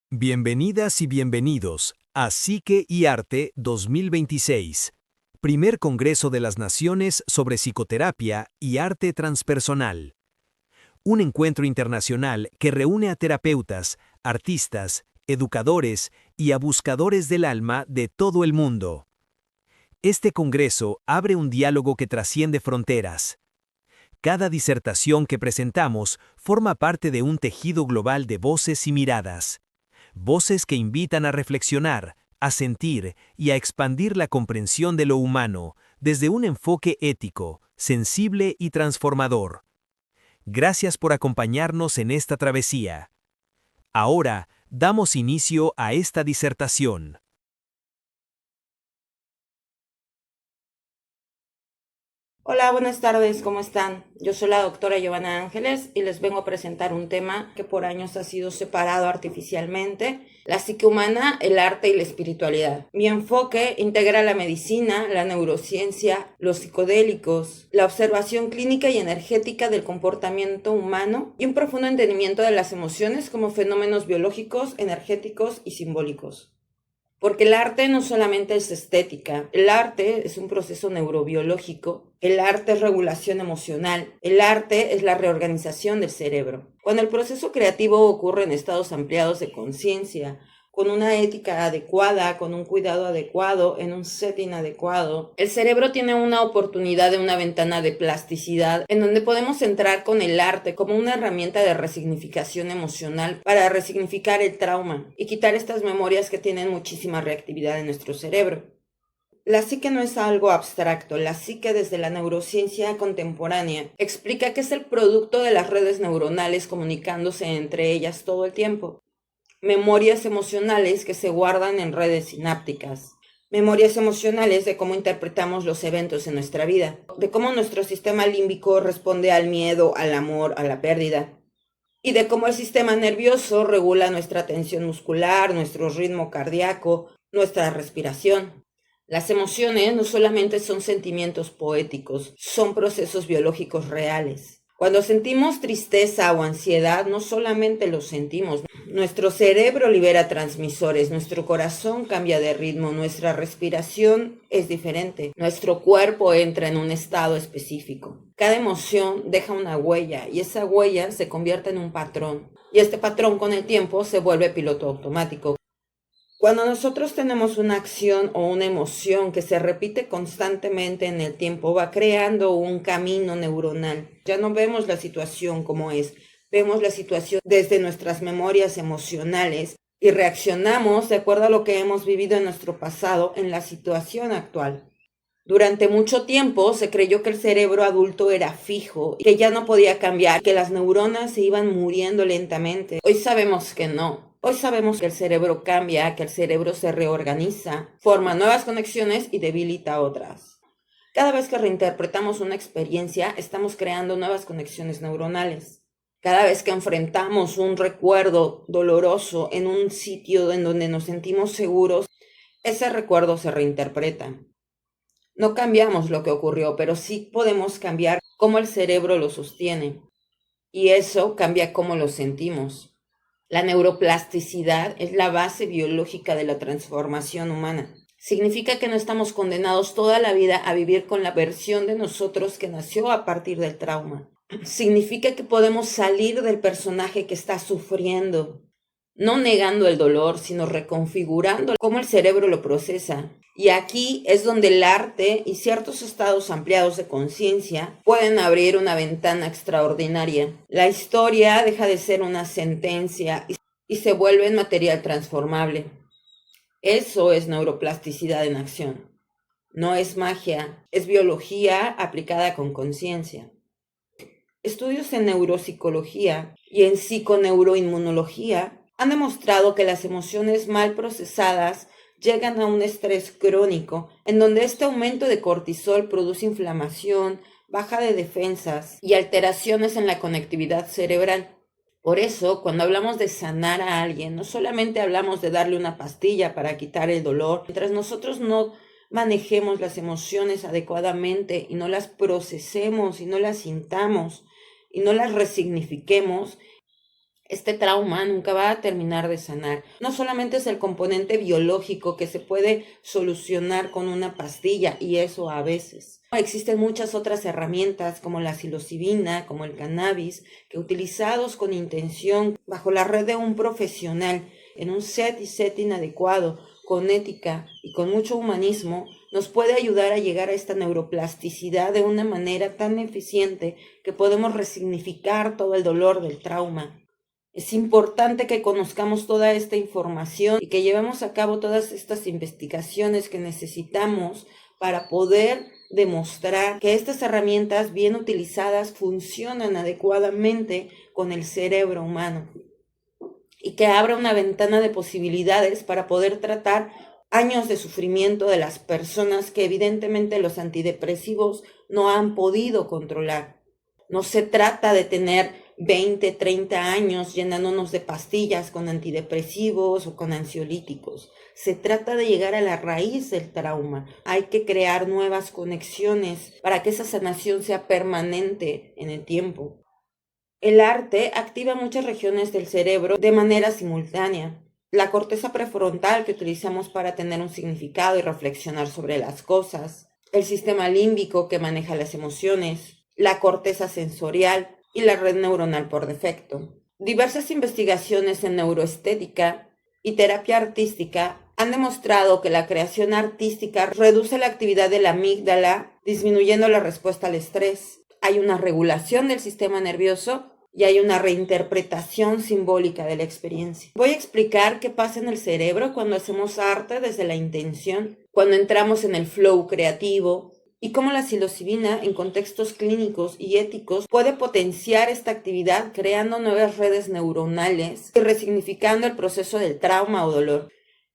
Bienvenidas y bienvenidos a Psique y Arte 2026, primer Congreso de las Naciones sobre Psicoterapia y Arte Transpersonal. Un encuentro internacional que reúne a terapeutas, artistas, educadores y a buscadores del alma de todo el mundo. Este congreso abre un diálogo que trasciende fronteras. Cada disertación que presentamos forma parte de un tejido global de voces y miradas. Voces que invitan a reflexionar, a sentir y a expandir la comprensión de lo humano desde un enfoque ético, sensible y transformador. Gracias por acompañarnos en esta travesía. Ahora, damos inicio a esta disertación. Hola, buenas tardes, ¿cómo están? Yo soy la doctora Giovanna Ángeles y les vengo a presentar un tema que por años ha sido separado artificialmente: la psique humana, el arte y la espiritualidad. Mi enfoque integra la medicina, la neurociencia, los psicodélicos, la observación clínica y energética del comportamiento humano y un profundo entendimiento de las emociones como fenómenos biológicos, energéticos y simbólicos. Porque el arte no solamente es estética, el arte es un proceso neurobiológico, el arte es regulación emocional, el arte es la reorganización del cerebro. Cuando el proceso creativo ocurre en estados ampliados de conciencia, con una ética adecuada, con un cuidado adecuado, en un setting adecuado, el cerebro tiene una oportunidad de una ventana de plasticidad en donde podemos entrar con el arte como una herramienta de resignificación emocional para resignificar el trauma y quitar estas memorias que tienen muchísima reactividad en nuestro cerebro. La psique no es algo abstracto. La psique, desde la neurociencia contemporánea, explica que es el producto de las redes neuronales comunicándose entre ellas todo el tiempo. Memorias emocionales que se guardan en redes sinápticas. Memorias emocionales de cómo interpretamos los eventos en nuestra vida, de cómo nuestro sistema límbico responde al miedo, al amor, a la pérdida, y de cómo el sistema nervioso regula nuestra tensión muscular, nuestro ritmo cardíaco, nuestra respiración. Las emociones no solamente son sentimientos poéticos, son procesos biológicos reales. Cuando sentimos tristeza o ansiedad, no solamente lo sentimos, nuestro cerebro libera transmisores, nuestro corazón cambia de ritmo, nuestra respiración es diferente, nuestro cuerpo entra en un estado específico. Cada emoción deja una huella y esa huella se convierte en un patrón. Y este patrón con el tiempo se vuelve piloto automático. Cuando nosotros tenemos una acción o una emoción que se repite constantemente en el tiempo, va creando un camino neuronal. Ya no vemos la situación como es, vemos la situación desde nuestras memorias emocionales y reaccionamos de acuerdo a lo que hemos vivido en nuestro pasado en la situación actual. Durante mucho tiempo se creyó que el cerebro adulto era fijo, que ya no podía cambiar, que las neuronas se iban muriendo lentamente. Hoy sabemos que no. Hoy sabemos que el cerebro cambia, que el cerebro se reorganiza, forma nuevas conexiones y debilita otras. Cada vez que reinterpretamos una experiencia, estamos creando nuevas conexiones neuronales. Cada vez que enfrentamos un recuerdo doloroso en un sitio en donde nos sentimos seguros, ese recuerdo se reinterpreta. No cambiamos lo que ocurrió, pero sí podemos cambiar cómo el cerebro lo sostiene. Y eso cambia cómo lo sentimos. La neuroplasticidad es la base biológica de la transformación humana. Significa que no estamos condenados toda la vida a vivir con la versión de nosotros que nació a partir del trauma. Significa que podemos salir del personaje que está sufriendo, no negando el dolor, sino reconfigurando cómo el cerebro lo procesa. Y aquí es donde el arte y ciertos estados ampliados de conciencia pueden abrir una ventana extraordinaria. La historia deja de ser una sentencia y se vuelve en material transformable. Eso es neuroplasticidad en acción. No es magia, es biología aplicada con conciencia. Estudios en neuropsicología y en psiconeuroinmunología han demostrado que las emociones mal procesadas llegan a un estrés crónico, en donde este aumento de cortisol produce inflamación, baja de defensas y alteraciones en la conectividad cerebral. Por eso, cuando hablamos de sanar a alguien, no solamente hablamos de darle una pastilla para quitar el dolor. Mientras nosotros no manejemos las emociones adecuadamente y no las procesemos y no las sintamos y no las resignifiquemos, Este trauma nunca va a terminar de sanar. No solamente es el componente biológico que se puede solucionar con una pastilla, y eso a veces. Existen muchas otras herramientas como la psilocibina, como el cannabis, que utilizados con intención, bajo la red de un profesional, en un setting adecuado, con ética y con mucho humanismo, nos puede ayudar a llegar a esta neuroplasticidad de una manera tan eficiente que podemos resignificar todo el dolor del trauma. Es importante que conozcamos toda esta información y que llevemos a cabo todas estas investigaciones que necesitamos para poder demostrar que estas herramientas bien utilizadas funcionan adecuadamente con el cerebro humano y que abra una ventana de posibilidades para poder tratar años de sufrimiento de las personas que evidentemente los antidepresivos no han podido controlar. No se trata de tener 20, 30 años llenándonos de pastillas con antidepresivos o con ansiolíticos. Se trata de llegar a la raíz del trauma. Hay que crear nuevas conexiones para que esa sanación sea permanente en el tiempo. El arte activa muchas regiones del cerebro de manera simultánea. La corteza prefrontal que utilizamos para tener un significado y reflexionar sobre las cosas, el sistema límbico que maneja las emociones, la corteza sensorial y la red neuronal por defecto. Diversas investigaciones en neuroestética y terapia artística han demostrado que la creación artística reduce la actividad de la amígdala, disminuyendo la respuesta al estrés. Hay una regulación del sistema nervioso y hay una reinterpretación simbólica de la experiencia. Voy a explicar qué pasa en el cerebro cuando hacemos arte desde la intención, cuando entramos en el flow creativo, y cómo la psilocibina en contextos clínicos y éticos puede potenciar esta actividad creando nuevas redes neuronales y resignificando el proceso del trauma o dolor.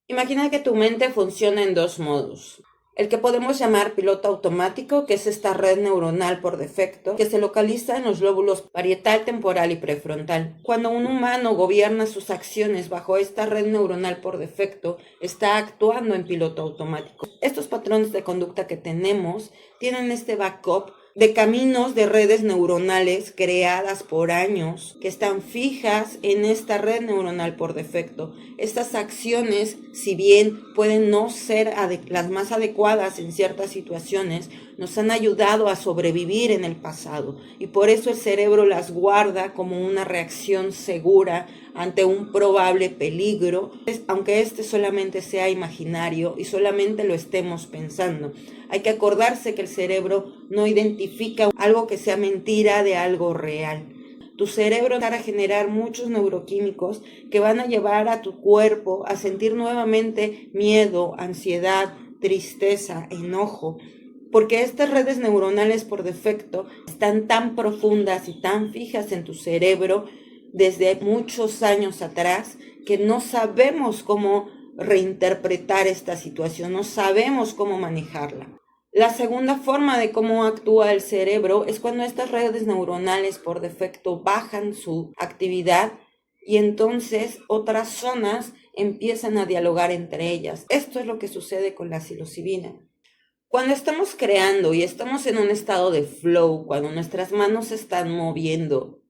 Imagina que tu mente funciona en dos modos. El que podemos llamar piloto automático, que es esta red neuronal por defecto, que se localiza en los lóbulos parietal, temporal y prefrontal. Cuando un humano gobierna sus acciones bajo esta red neuronal por defecto, está actuando en piloto automático. Estos patrones de conducta que tenemos tienen este backup de caminos de redes neuronales creadas por años que están fijas en esta red neuronal por defecto. Estas acciones, si bien pueden no ser las más adecuadas en ciertas situaciones, nos han ayudado a sobrevivir en el pasado y por eso el cerebro las guarda como una reacción segura ante un probable peligro, aunque este solamente sea imaginario y solamente lo estemos pensando. Hay que acordarse que el cerebro no identifica algo que sea mentira de algo real. Tu cerebro va a generar muchos neuroquímicos que van a llevar a tu cuerpo a sentir nuevamente miedo, ansiedad, tristeza, enojo, porque estas redes neuronales por defecto están tan profundas y tan fijas en tu cerebro desde muchos años atrás que no sabemos cómo reinterpretar esta situación, no sabemos cómo manejarla. La segunda forma de cómo actúa el cerebro es cuando estas redes neuronales por defecto bajan su actividad y entonces otras zonas empiezan a dialogar entre ellas. Esto es lo que sucede con la psilocibina. Cuando estamos creando y estamos en un estado de flow, cuando nuestras manos se están moviendo,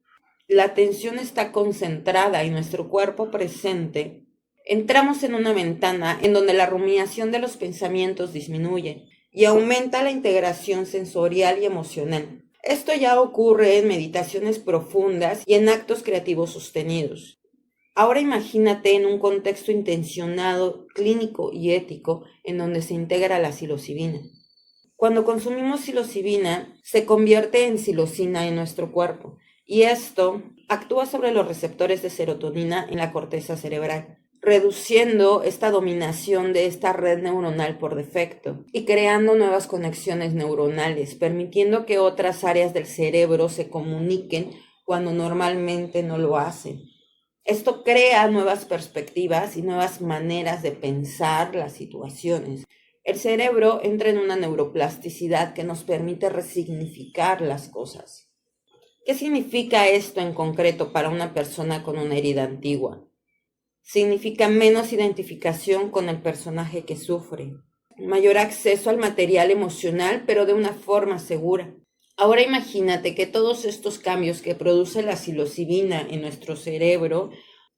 la atención está concentrada y nuestro cuerpo presente, entramos en una ventana en donde la rumiación de los pensamientos disminuye y aumenta la integración sensorial y emocional. Esto ya ocurre en meditaciones profundas y en actos creativos sostenidos. Ahora imagínate en un contexto intencionado, clínico y ético en donde se integra la psilocibina. Cuando consumimos psilocibina, se convierte en psilocina en nuestro cuerpo y esto actúa sobre los receptores de serotonina en la corteza cerebral, reduciendo esta dominación de esta red neuronal por defecto y creando nuevas conexiones neuronales, permitiendo que otras áreas del cerebro se comuniquen cuando normalmente no lo hacen. Esto crea nuevas perspectivas y nuevas maneras de pensar las situaciones. El cerebro entra en una neuroplasticidad que nos permite resignificar las cosas. ¿Qué significa esto en concreto para una persona con una herida antigua? Significa menos identificación con el personaje que sufre, mayor acceso al material emocional, pero de una forma segura. Ahora imagínate que todos estos cambios que produce la psilocibina en nuestro cerebro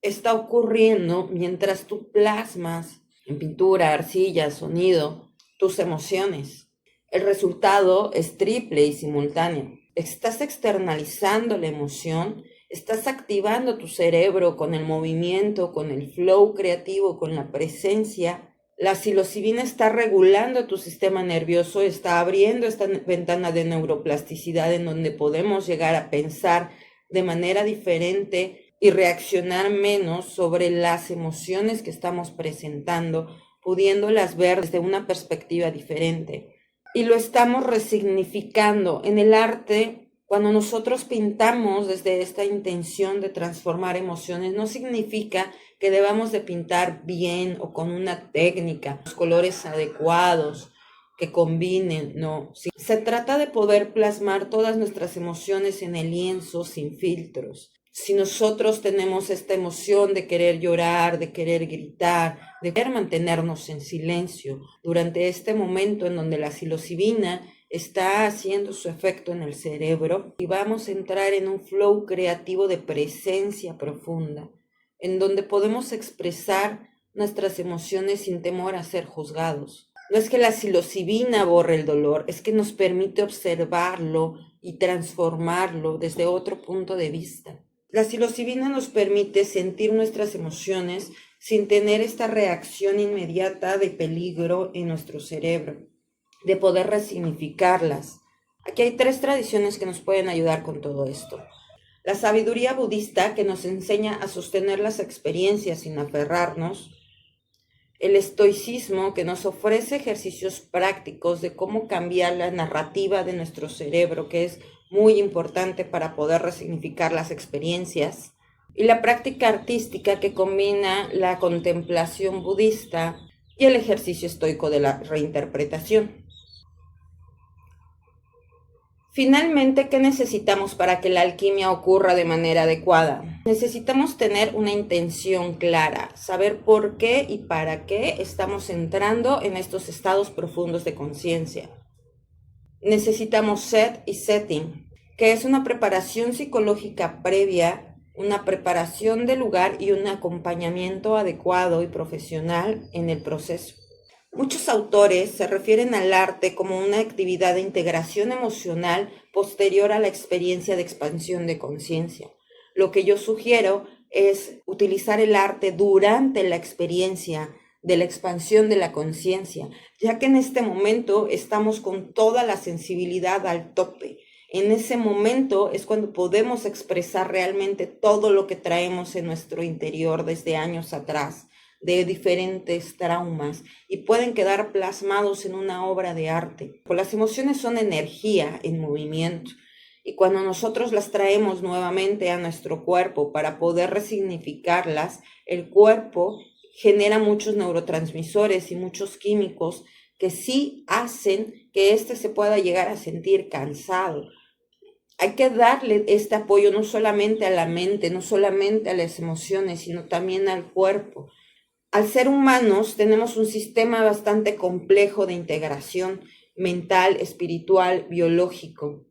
está ocurriendo mientras tú plasmas en pintura, arcilla, sonido, tus emociones. El resultado es triple y simultáneo. Estás externalizando la emoción, estás activando tu cerebro con el movimiento, con el flow creativo, con la presencia. La psilocibina está regulando tu sistema nervioso, está abriendo esta ventana de neuroplasticidad en donde podemos llegar a pensar de manera diferente y reaccionar menos sobre las emociones que estamos presentando, pudiéndolas ver desde una perspectiva diferente. Y lo estamos resignificando en el arte. Cuando nosotros pintamos desde esta intención de transformar emociones, no significa que debamos de pintar bien o con una técnica, los colores adecuados, que combinen, no. Se trata de poder plasmar todas nuestras emociones en el lienzo sin filtros. Si nosotros tenemos esta emoción de querer llorar, de querer gritar, de querer mantenernos en silencio durante este momento en donde la psilocibina está haciendo su efecto en el cerebro y vamos a entrar en un flow creativo de presencia profunda, en donde podemos expresar nuestras emociones sin temor a ser juzgados. No es que la psilocibina borre el dolor, es que nos permite observarlo y transformarlo desde otro punto de vista. La psilocibina nos permite sentir nuestras emociones sin tener esta reacción inmediata de peligro en nuestro cerebro, de poder resignificarlas. Aquí hay 3 tradiciones que nos pueden ayudar con todo esto. La sabiduría budista, que nos enseña a sostener las experiencias sin aferrarnos. El estoicismo, que nos ofrece ejercicios prácticos de cómo cambiar la narrativa de nuestro cerebro, que es muy importante para poder resignificar las experiencias. Y la práctica artística, que combina la contemplación budista y el ejercicio estoico de la reinterpretación. Finalmente, ¿qué necesitamos para que la alquimia ocurra de manera adecuada? Necesitamos tener una intención clara, saber por qué y para qué estamos entrando en estos estados profundos de conciencia. Necesitamos set y setting, que es una preparación psicológica previa, una preparación del lugar y un acompañamiento adecuado y profesional en el proceso. Muchos autores se refieren al arte como una actividad de integración emocional posterior a la experiencia de expansión de conciencia. Lo que yo sugiero es utilizar el arte durante la experiencia de la expansión de la conciencia, ya que en este momento estamos con toda la sensibilidad al tope. En ese momento es cuando podemos expresar realmente todo lo que traemos en nuestro interior desde años atrás, de diferentes traumas, y pueden quedar plasmados en una obra de arte. Las emociones son energía en movimiento, y cuando nosotros las traemos nuevamente a nuestro cuerpo para poder resignificarlas, el cuerpo genera muchos neurotransmisores y muchos químicos que sí hacen que éste se pueda llegar a sentir cansado. Hay que darle este apoyo no solamente a la mente, no solamente a las emociones, sino también al cuerpo. Al ser humanos tenemos un sistema bastante complejo de integración mental, espiritual, biológico.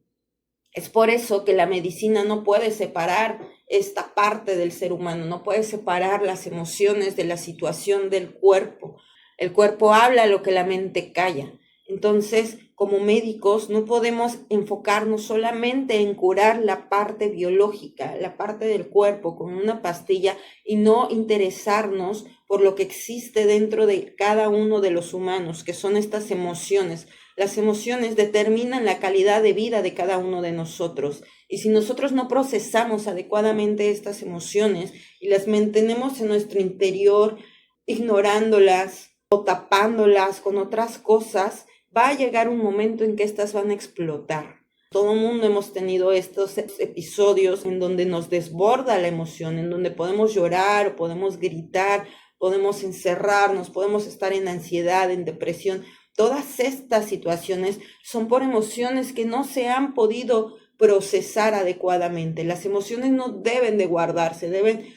Es por eso que la medicina no puede separar esta parte del ser humano, no puede separar las emociones de la situación del cuerpo. El cuerpo habla lo que la mente calla. Entonces, como médicos, no podemos enfocarnos solamente en curar la parte biológica, la parte del cuerpo con una pastilla y no interesarnos por lo que existe dentro de cada uno de los humanos, que son estas emociones. Las emociones determinan la calidad de vida de cada uno de nosotros. Y si nosotros no procesamos adecuadamente estas emociones y las mantenemos en nuestro interior, ignorándolas o tapándolas con otras cosas, va a llegar un momento en que estas van a explotar. Todo el mundo hemos tenido estos episodios en donde nos desborda la emoción, en donde podemos llorar o podemos gritar, podemos encerrarnos, podemos estar en ansiedad, en depresión. Todas estas situaciones son por emociones que no se han podido procesar adecuadamente. Las emociones no deben de guardarse,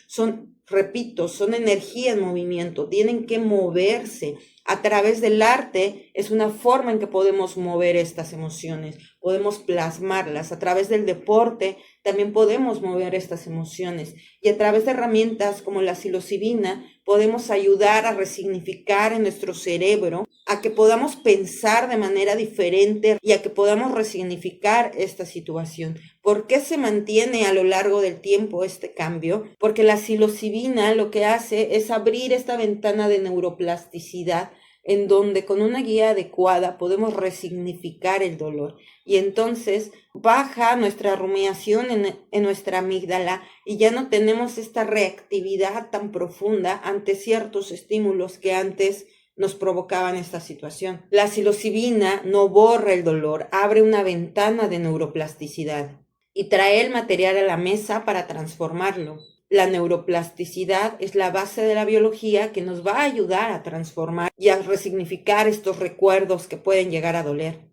son Repito, son energía en movimiento, tienen que moverse. A través del arte es una forma en que podemos mover estas emociones, podemos plasmarlas. A través del deporte también podemos mover estas emociones. Y a través de herramientas como la psilocibina podemos ayudar a resignificar en nuestro cerebro, a que podamos pensar de manera diferente y a que podamos resignificar esta situación. ¿Por qué se mantiene a lo largo del tiempo este cambio? Porque la psilocibina lo que hace es abrir esta ventana de neuroplasticidad en donde con una guía adecuada podemos resignificar el dolor. Y entonces baja nuestra rumiación en nuestra amígdala y ya no tenemos esta reactividad tan profunda ante ciertos estímulos que antes nos provocaban esta situación. La psilocibina no borra el dolor, abre una ventana de neuroplasticidad y trae el material a la mesa para transformarlo. La neuroplasticidad es la base de la biología que nos va a ayudar a transformar y a resignificar estos recuerdos que pueden llegar a doler.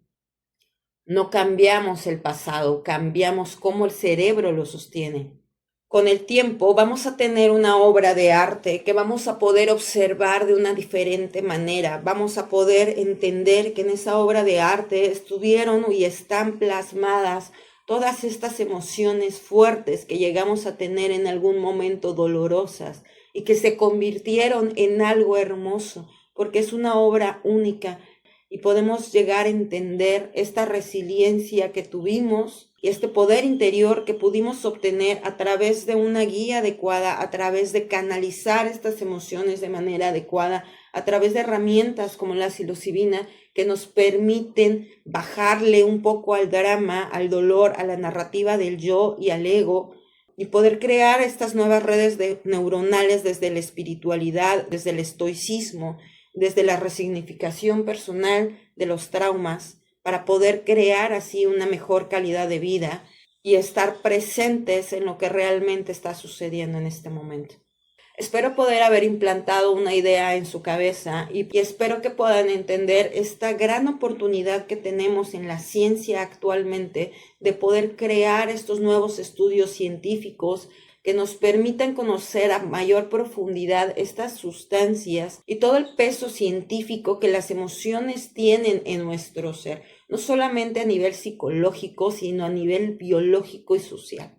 No cambiamos el pasado, cambiamos cómo el cerebro lo sostiene. Con el tiempo vamos a tener una obra de arte que vamos a poder observar de una diferente manera. Vamos a poder entender que en esa obra de arte estuvieron y están plasmadas todas estas emociones fuertes que llegamos a tener en algún momento dolorosas y que se convirtieron en algo hermoso, porque es una obra única y podemos llegar a entender esta resiliencia que tuvimos y este poder interior que pudimos obtener a través de una guía adecuada, a través de canalizar estas emociones de manera adecuada, a través de herramientas como la psilocibina que nos permiten bajarle un poco al drama, al dolor, a la narrativa del yo y al ego y poder crear estas nuevas redes neuronales desde la espiritualidad, desde el estoicismo, desde la resignificación personal de los traumas, para poder crear así una mejor calidad de vida y estar presentes en lo que realmente está sucediendo en este momento. Espero poder haber implantado una idea en su cabeza y espero que puedan entender esta gran oportunidad que tenemos en la ciencia actualmente de poder crear estos nuevos estudios científicos que nos permitan conocer a mayor profundidad estas sustancias y todo el peso científico que las emociones tienen en nuestro ser, no solamente a nivel psicológico, sino a nivel biológico y social.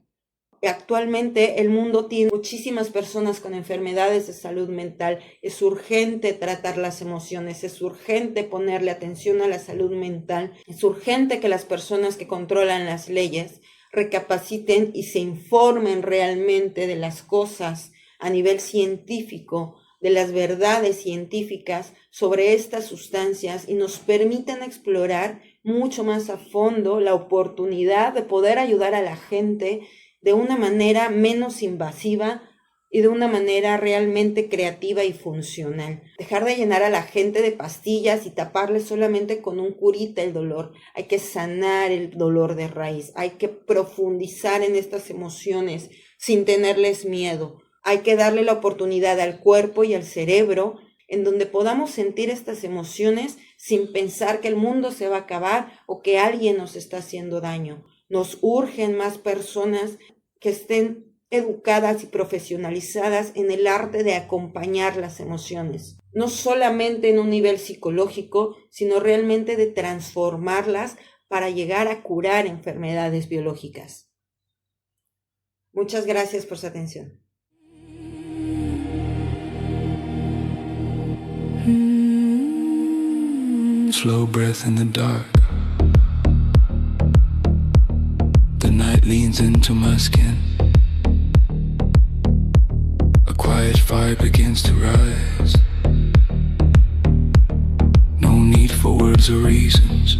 Actualmente el mundo tiene muchísimas personas con enfermedades de salud mental. Es urgente tratar las emociones, es urgente ponerle atención a la salud mental, es urgente que las personas que controlan las leyes recapaciten y se informen realmente de las cosas a nivel científico, de las verdades científicas sobre estas sustancias y nos permitan explorar mucho más a fondo la oportunidad de poder ayudar a la gente de una manera menos invasiva y de una manera realmente creativa y funcional. Dejar de llenar a la gente de pastillas y taparle solamente con un curita el dolor. Hay que sanar el dolor de raíz. Hay que profundizar en estas emociones sin tenerles miedo. Hay que darle la oportunidad al cuerpo y al cerebro en donde podamos sentir estas emociones sin pensar que el mundo se va a acabar o que alguien nos está haciendo daño. Nos urgen más personas que estén educadas y profesionalizadas en el arte de acompañar las emociones, no solamente en un nivel psicológico, sino realmente de transformarlas para llegar a curar enfermedades biológicas. Muchas gracias por su atención. Slow breath in the dark. The night leans into my skin. A quiet fire begins to rise. No need for words or reasons.